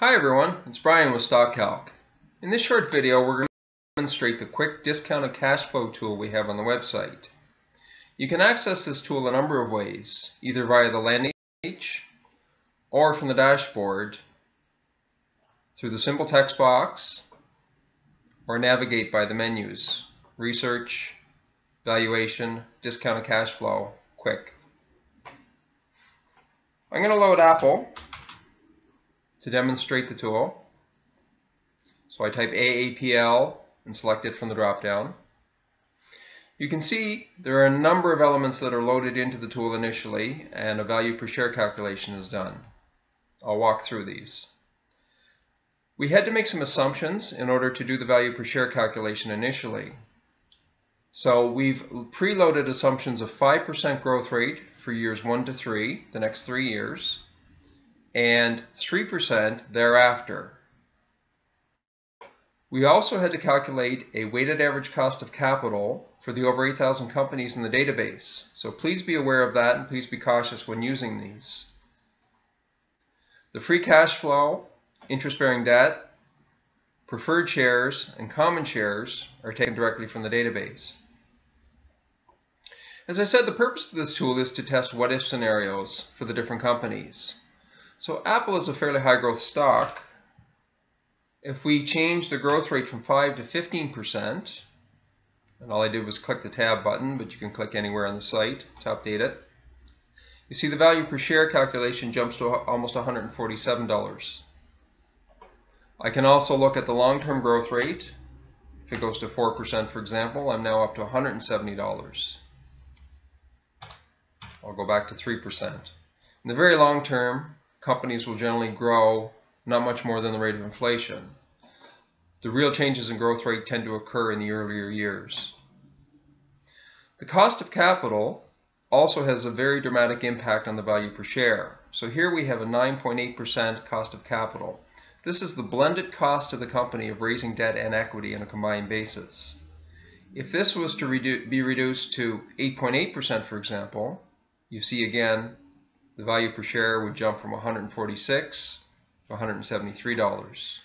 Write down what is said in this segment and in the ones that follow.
Hi everyone, it's Brian with Stockcalc. In this short video we're going to demonstrate the quick discounted cash flow tool we have on the website. You can access this tool a number of ways, either via the landing page or from the dashboard through the simple text box, or navigate by the menus: Research, Valuation, Discounted Cash Flow, Quick. I'm going to load Apple to demonstrate the tool. So I type AAPL and select it from the drop-down. You can see there are a number of elements that are loaded into the tool initially, and a value per share calculation is done. I'll walk through these. We had to make some assumptions in order to do the value per share calculation initially. So we've preloaded assumptions of 5% growth rate for years 1 to 3, the next 3 years, and 3% thereafter. We also had to calculate a weighted average cost of capital for the over 8,000 companies in the database. So please be aware of that and please be cautious when using these. The free cash flow, interest-bearing debt, preferred shares, and common shares are taken directly from the database. As I said, the purpose of this tool is to test what-if scenarios for the different companies. So Apple is a fairly high growth stock. If we change the growth rate from 5 to 15%, and all I did was click the tab button, but you can click anywhere on the site to update it, you see the value per share calculation jumps to almost $147. I can also look at the long-term growth rate. If it goes to 4%, for example, I'm now up to $170. I'll go back to 3%. In the very long term, companies will generally grow not much more than the rate of inflation. The real changes in growth rate tend to occur in the earlier years. The cost of capital also has a very dramatic impact on the value per share. So here we have a 9.8% cost of capital. This is the blended cost of the company of raising debt and equity on a combined basis. If this was to be reduced to 8.8%, for example, you see again the value per share would jump from $146 to $173.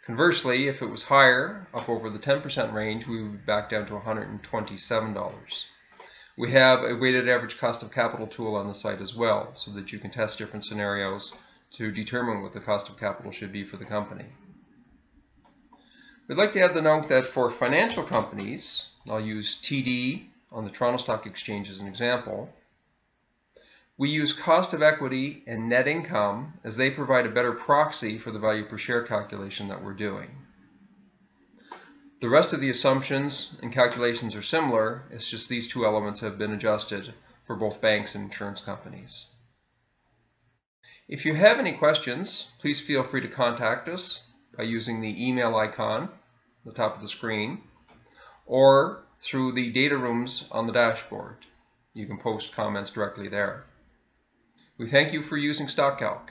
Conversely, if it was higher, up over the 10% range, we would be back down to $127. We have a weighted average cost of capital tool on the site as well, so that you can test different scenarios to determine what the cost of capital should be for the company. We'd like to add the note that for financial companies, I'll use TD on the Toronto Stock Exchange as an example, we use cost of equity and net income as they provide a better proxy for the value per share calculation that we're doing. The rest of the assumptions and calculations are similar, it's just these two elements have been adjusted for both banks and insurance companies. If you have any questions, please feel free to contact us by using the email icon at the top of the screen or through the data rooms on the dashboard. You can post comments directly there. We thank you for using Stockcalc.